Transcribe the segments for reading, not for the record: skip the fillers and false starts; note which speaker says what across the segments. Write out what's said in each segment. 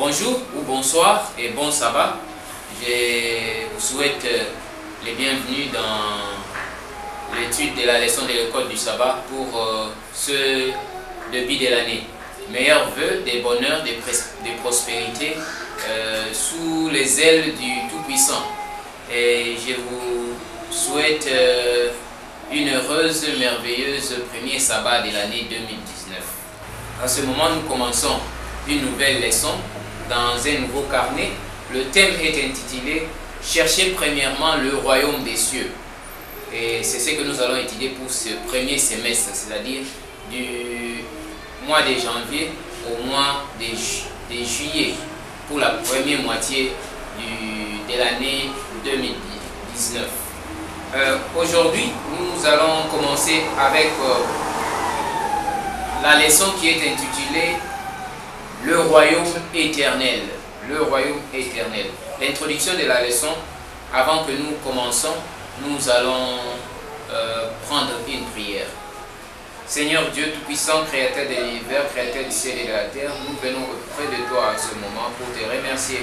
Speaker 1: Bonjour ou bonsoir et bon sabbat. Je vous souhaite les bienvenus dans l'étude de la leçon de l'école du sabbat pour ce début de l'année. Meilleurs vœux, des bonheurs, des prospérités sous les ailes du Tout-Puissant. Et je vous souhaite une heureuse, merveilleuse premier sabbat de l'année 2019. En ce moment, nous commençons une nouvelle leçon dans un nouveau carnet. Le thème est intitulé « Cherchez premièrement le royaume des cieux ». Et c'est ce que nous allons étudier pour ce premier semestre, c'est-à-dire du mois de janvier au mois de juillet, pour la première moitié de l'année 2019. Aujourd'hui, nous allons commencer avec la leçon qui est intitulée « Le royaume éternel ». Le royaume éternel. L'introduction de la leçon, avant que nous commençons, nous allons prendre une prière. Seigneur Dieu Tout-Puissant, Créateur de l'univers, Créateur du ciel et de la terre, nous venons auprès de toi à ce moment pour te remercier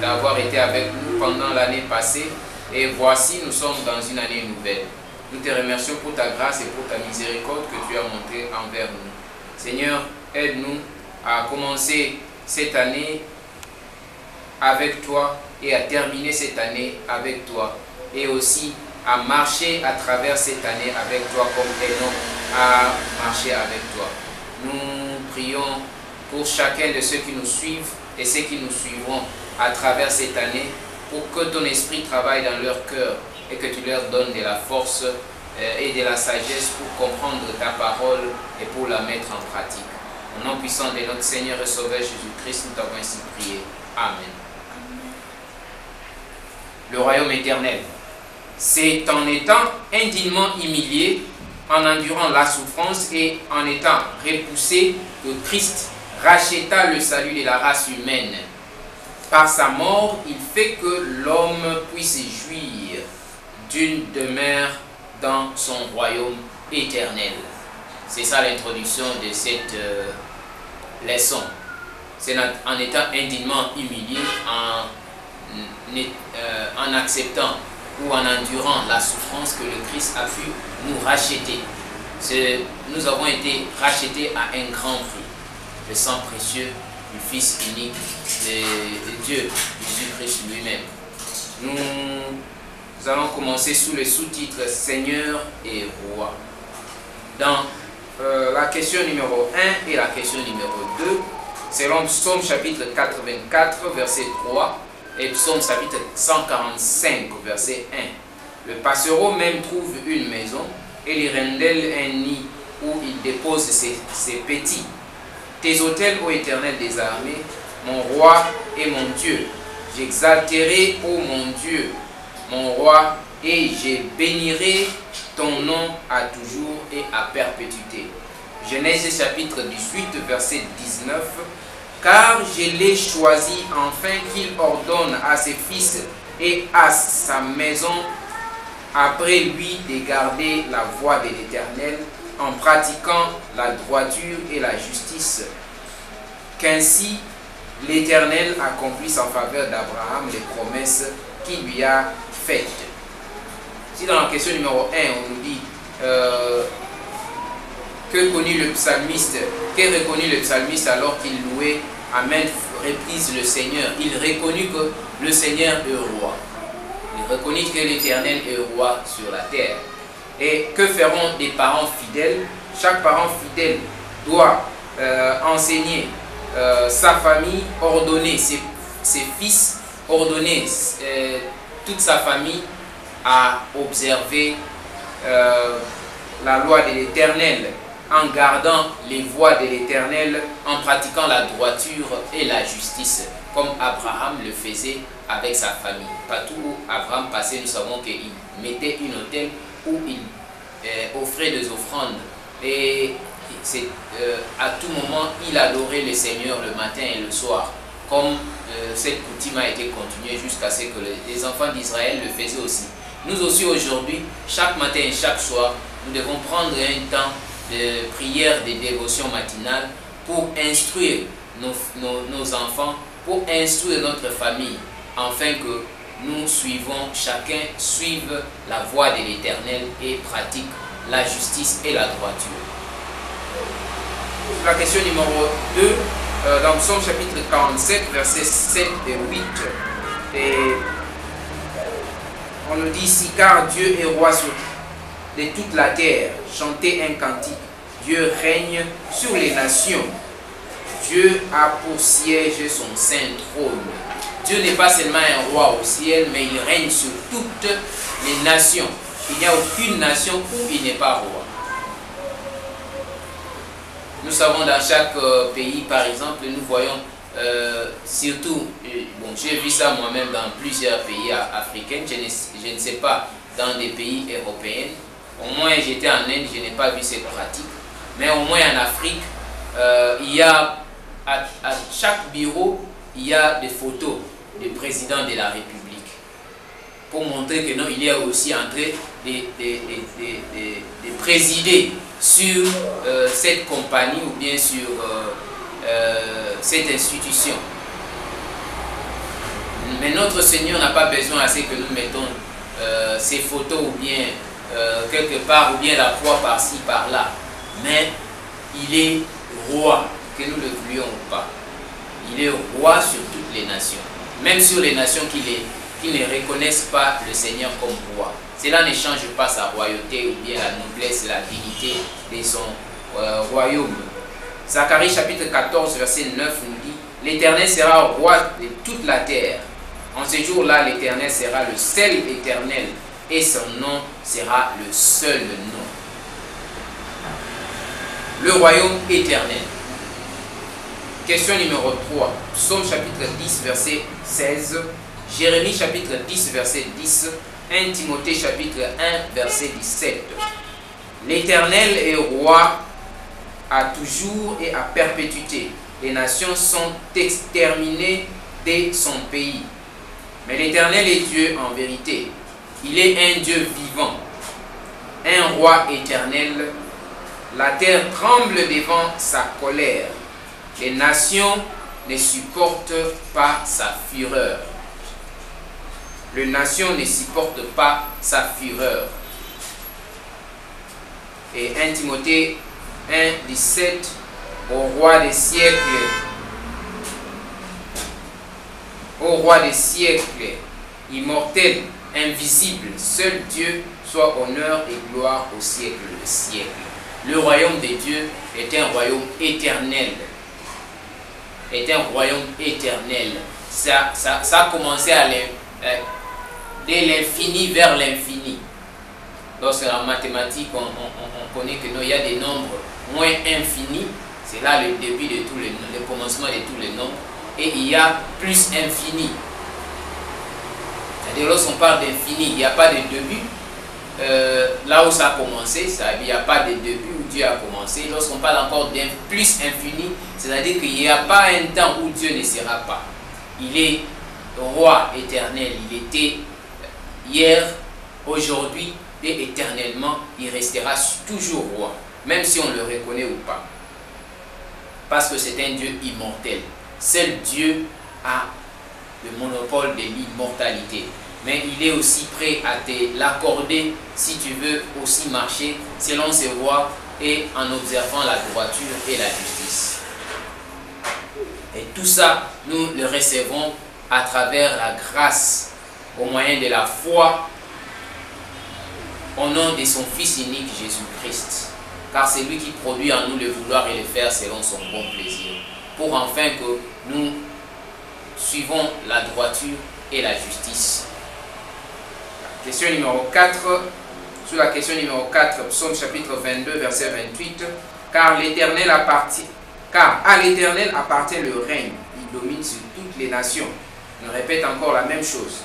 Speaker 1: d'avoir été avec nous pendant l'année passée. Et voici, nous sommes dans une année nouvelle. Nous te remercions pour ta grâce et pour ta miséricorde que tu as montrée envers nous. Seigneur, aide-nous à commencer cette année avec toi et à terminer cette année avec toi. Et aussi à marcher à travers cette année avec toi comme Enoch a marché avec toi. Nous prions pour chacun de ceux qui nous suivent et ceux qui nous suivront à travers cette année pour que ton esprit travaille dans leur cœur et que tu leur donnes de la force et de la sagesse pour comprendre ta parole et pour la mettre en pratique. Au nom puissant de notre Seigneur et Sauveur Jésus-Christ, nous t'avons ainsi prié. Amen. Le royaume éternel. C'est en étant indignement humilié, en endurant la souffrance et en étant repoussé que Christ racheta le salut de la race humaine. Par sa mort, il fait que l'homme puisse jouir d'une demeure dans son royaume éternel. C'est ça l'introduction de cette leçon. C'est en étant indignement humilié, en acceptant ou en endurant la souffrance que le Christ a pu nous racheter. Nous avons été rachetés à un grand prix, le sang précieux du Fils unique de Dieu, Jésus-Christ lui-même. Nous allons commencer sous le sous-titre Seigneur et Roi. Dans la question numéro 1 et la question numéro 2, selon Psaume chapitre 84, verset 3, et Psaume chapitre 145, verset 1. Le passereau même trouve une maison et l'hirondelle un nid où il dépose ses petits. Tes autels, ô Éternel des armées, mon roi et mon Dieu. J'exalterai, ô mon Dieu, mon roi, et je bénirai ton nom à toujours et à perpétuité. Genèse chapitre 18, verset 19. Car je l'ai choisi afin qu'il ordonne à ses fils et à sa maison après lui de garder la voie de l'Éternel en pratiquant la droiture et la justice. Qu'ainsi l'Éternel accomplisse en faveur d'Abraham les promesses qu'il lui a faites. Si dans la question numéro 1, on nous dit que reconnut le psalmiste alors qu'il louait à maintes reprises le Seigneur? Il reconnut que le Seigneur est roi. Il reconnut que l'Éternel est roi sur la terre. Et que feront des parents fidèles? Chaque parent fidèle doit enseigner sa famille, ordonner ses fils, ordonner toute sa famille à observer la loi de l'Éternel, en gardant les voies de l'Éternel, en pratiquant la droiture et la justice, comme Abraham le faisait avec sa famille. Partout où Abraham passait, nous savons qu'il mettait une autel où il offrait des offrandes. Et à tout moment, il adorait le Seigneur le matin et le soir, comme cette coutume a été continuée jusqu'à ce que les enfants d'Israël le faisaient aussi. Nous aussi aujourd'hui, chaque matin et chaque soir, nous devons prendre un temps de prière, de dévotion matinale pour instruire nos enfants, pour instruire notre famille, afin que nous suivons, chacun suive la voie de l'Éternel et pratique la justice et la droiture. La question numéro 2, dans Psaume chapitre 47, versets 7 et 8, et on nous dit ici, car Dieu est roi de toute la terre, chantez un cantique, Dieu règne sur les nations, Dieu a pour siège son saint trône. Dieu n'est pas seulement un roi au ciel, mais il règne sur toutes les nations. Il n'y a aucune nation où il n'est pas roi. Nous savons dans chaque pays, par exemple, nous voyons surtout, bon, j'ai vu ça moi-même dans plusieurs pays africains, je ne sais pas dans des pays européens. Au moins j'étais en Inde, je n'ai pas vu cette pratique. Mais au moins en Afrique, il y a à chaque bureau, il y a des photos du président de la République. Pour montrer que non, il est aussi en train de présider sur cette compagnie ou bien sur cette institution. Mais notre Seigneur n'a pas besoin à ce que nous mettons ces photos ou bien quelque part ou bien la croix par-ci par-là. Mais il est roi, que nous le voulions ou pas. Il est roi sur toutes les nations. Même sur les nations qui ne reconnaissent pas le Seigneur comme roi. Cela ne change pas sa royauté ou bien la noblesse et la dignité de son royaume. Zacharie chapitre 14 verset 9 nous dit, l'Éternel sera roi de toute la terre. En ce jour-là, l'Éternel sera le seul éternel et son nom sera le seul nom. Le royaume éternel. Question numéro 3. Psaume chapitre 10 verset 16. Jérémie chapitre 10 verset 10. 1 Timothée chapitre 1 verset 17. L'Éternel est roi à toujours et à perpétuité. Les nations sont exterminées de son pays. Mais l'Éternel est Dieu en vérité. Il est un Dieu vivant, un roi éternel. La terre tremble devant sa colère. Les nations ne supportent pas sa fureur. Les nations ne supportent pas sa fureur. Et 1 Timothée 1, 17, au roi des siècles, immortel, invisible, seul Dieu, soit honneur et gloire au siècle des siècles. Le royaume de Dieu est un royaume éternel. Est un royaume éternel. Ça a commencé dès l'infini vers l'infini. Lorsque en mathématiques, on connaît que non, il y a des nombres moins infinis. C'est là le début de tous le commencement de tous les nombres. Et il y a plus infini. C'est-à-dire, lorsqu'on parle d'infini, il n'y a pas de début. Là où ça a commencé, il n'y a pas de début où Dieu a commencé. Lorsqu'on parle encore d'un plus infini, c'est-à-dire qu'il n'y a pas un temps où Dieu ne sera pas. Il est roi éternel. Il était hier, aujourd'hui et éternellement. Il restera toujours roi, même si on le reconnaît ou pas. Parce que c'est un Dieu immortel. Seul Dieu a le monopole de l'immortalité. Mais il est aussi prêt à te l'accorder si tu veux aussi marcher selon ses voies et en observant la droiture et la justice. Et tout ça, nous le recevons à travers la grâce, au moyen de la foi, au nom de son Fils unique Jésus-Christ. Car c'est lui qui produit en nous le vouloir et le faire selon son bon plaisir. Pour enfin que nous suivons la droiture et la justice. Question numéro 4, sur la question numéro 4, Psaume chapitre 22, verset 28. Car à l'Éternel appartient le règne, il domine sur toutes les nations. On répète encore la même chose.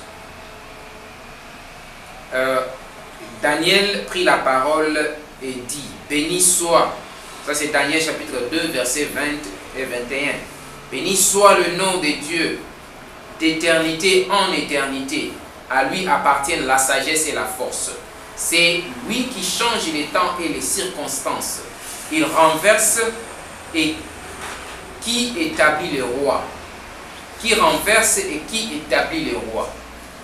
Speaker 1: Daniel prit la parole et dit, béni soit, ça c'est Daniel chapitre 2, verset 20 et 21. Béni soit le nom de Dieu, d'éternité en éternité. À lui appartiennent la sagesse et la force. C'est lui qui change les temps et les circonstances. Il renverse et qui établit les rois, qui renverse et qui établit les rois,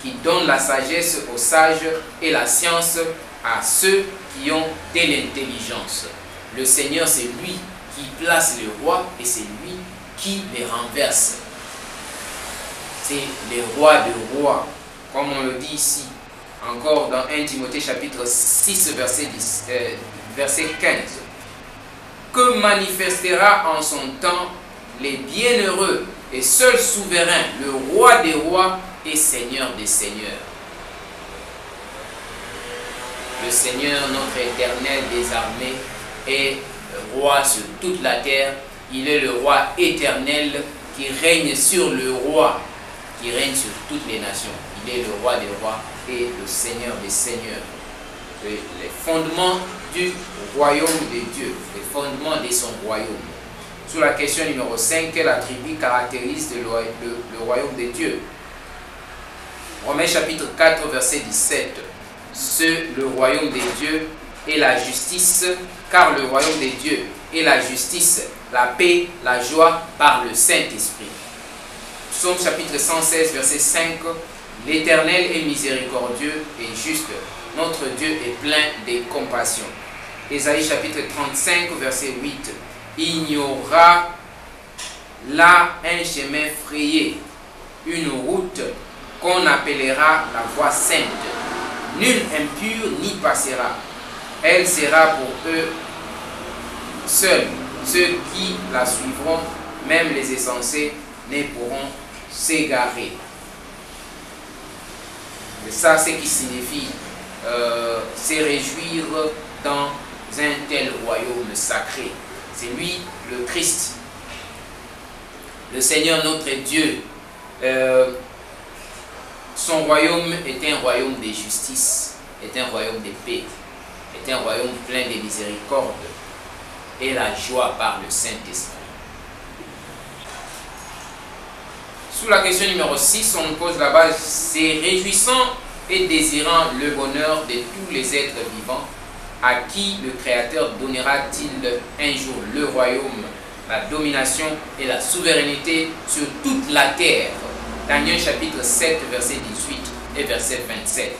Speaker 1: qui donne la sagesse aux sages et la science à ceux qui ont de l'intelligence. Le Seigneur, c'est lui qui place les rois et c'est lui qui les renverse. C'est les rois de rois, comme on le dit ici, encore dans 1 Timothée chapitre 6, verset 15. Que manifestera en son temps les bienheureux et seul souverain, le roi des rois et Seigneur des seigneurs. Le Seigneur, notre éternel des armées, est roi sur toute la terre. Il est le roi éternel qui règne sur le roi, qui règne sur toutes les nations. Il est le roi des rois et le Seigneur des seigneurs. Les fondements du royaume de Dieu, les fondements de son royaume. Sur la question numéro 5, quel attribut caractérise le royaume de Dieu? Romains chapitre 4, verset 17. Le royaume de Dieu est la justice, car le royaume de Dieu est la justice, la paix, la joie par le Saint-Esprit. Psaume chapitre 116, verset 5. L'Éternel est miséricordieux et juste. Notre Dieu est plein de compassion. Ésaïe chapitre 35, verset 8. Il n'y aura là un chemin frayé, une route qu'on appellera la voie sainte. Nul impur n'y passera. Elle sera pour eux seuls. Ceux qui la suivront, même les insensés, ne pourront s'égarer. Et ça, c'est ce qui signifie se réjouir dans un tel royaume sacré. C'est lui, le Christ. Le Seigneur, notre Dieu, son royaume est un royaume de justice, est un royaume de paix, est un royaume plein de miséricorde et la joie par le Saint-Esprit. Sous la question numéro 6, on pose là-bas, c'est réjouissant et désirant le bonheur de tous les êtres vivants, à qui le Créateur donnera-t-il un jour le royaume, la domination et la souveraineté sur toute la terre? Daniel chapitre 7, verset 18 et verset 27.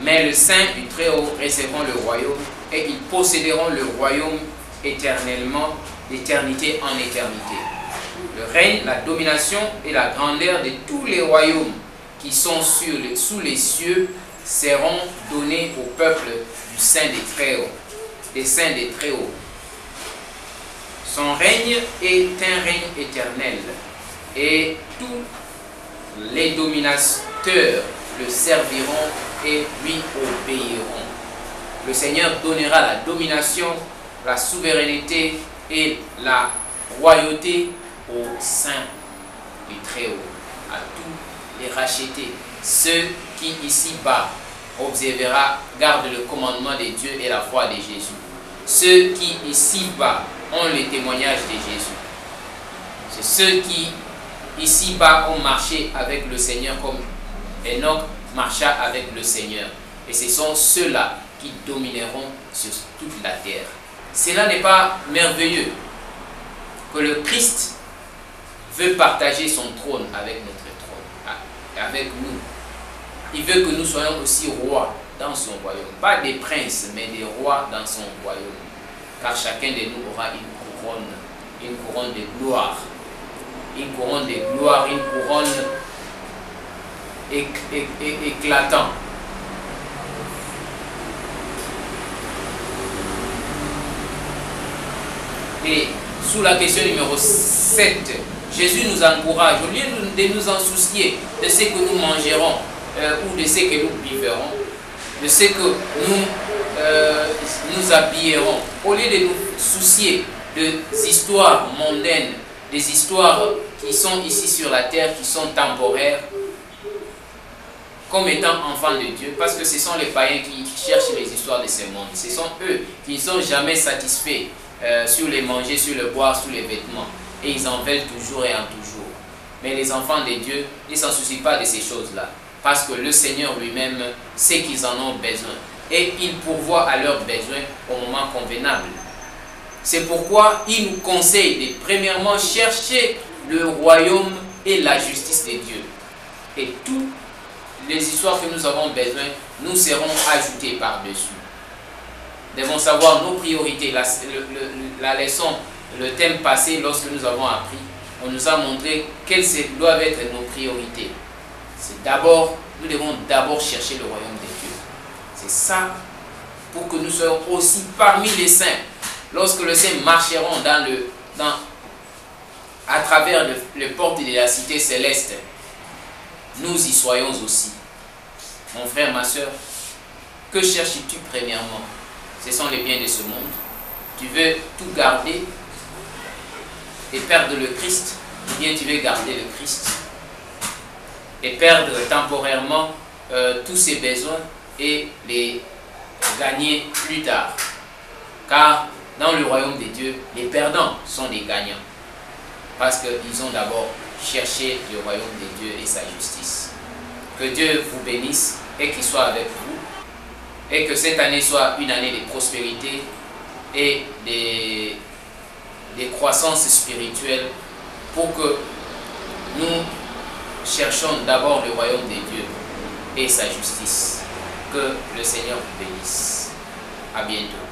Speaker 1: Mais les saints du Très-Haut recevront le royaume et ils posséderont le royaume éternellement, d'éternité en éternité. Le règne, la domination et la grandeur de tous les royaumes qui sont sous les cieux seront donnés au peuple du Saint des Très-Hauts, des saints des Très-Hauts. Son règne est un règne éternel et tous les dominateurs le serviront et lui obéiront. Le Seigneur donnera la domination, la souveraineté et la royauté aux saints du Très-Haut, à tous les rachetés, ceux qui ici-bas gardent le commandement de Dieu et la foi de Jésus, ceux qui ici-bas ont le témoignage de Jésus, c'est ceux qui ici-bas ont marché avec le Seigneur comme Enoch marcha avec le Seigneur, et ce sont ceux-là qui domineront sur toute la terre. Cela n'est pas merveilleux que le Christ veut partager son trône avec notre trône, avec nous. Il veut que nous soyons aussi rois dans son royaume. Pas des princes, mais des rois dans son royaume. Car chacun de nous aura une couronne de gloire. Une couronne de gloire, une couronne éclatante. Et sous la question numéro 7, Jésus nous encourage, au lieu de nous en soucier de ce que nous mangerons ou de ce que nous vivrons, de ce que nous habillerons, au lieu de nous soucier des histoires mondaines, des histoires qui sont ici sur la terre, qui sont temporaires, comme étant enfants de Dieu, parce que ce sont les païens qui cherchent les histoires de ce monde. Ce sont eux qui ne sont jamais satisfaits sur les manger, sur le boire, sur les vêtements. Et ils en veulent toujours et en toujours. Mais les enfants de Dieu ne s'en soucient pas de ces choses-là. Parce que le Seigneur lui-même sait qu'ils en ont besoin. Et il pourvoit à leurs besoins au moment convenable. C'est pourquoi il nous conseille de premièrement chercher le royaume et la justice de Dieu. Et toutes les histoires que nous avons besoin nous seront ajoutées par-dessus. Nous devons savoir nos priorités. La leçon, le thème passé, lorsque nous avons appris, on nous a montré quelles doivent être nos priorités. C'est d'abord, nous devons d'abord chercher le royaume de Dieu. C'est ça pour que nous soyons aussi parmi les saints. Lorsque les saints marcheront à travers les portes de la cité céleste, nous y soyons aussi. Mon frère, ma soeur, que cherches-tu premièrement? Ce sont les biens de ce monde. Tu veux tout garder et perdre le Christ, ou bien tu veux garder le Christ et perdre temporairement tous ses besoins et les gagner plus tard. Car dans le royaume de Dieu, les perdants sont des gagnants. Parce qu'ils ont d'abord cherché le royaume de Dieu et sa justice. Que Dieu vous bénisse et qu'il soit avec vous. Et que cette année soit une année de prospérité et de croissance spirituelle pour que nous cherchions d'abord le royaume de Dieu et sa justice. Que le Seigneur vous bénisse. À bientôt.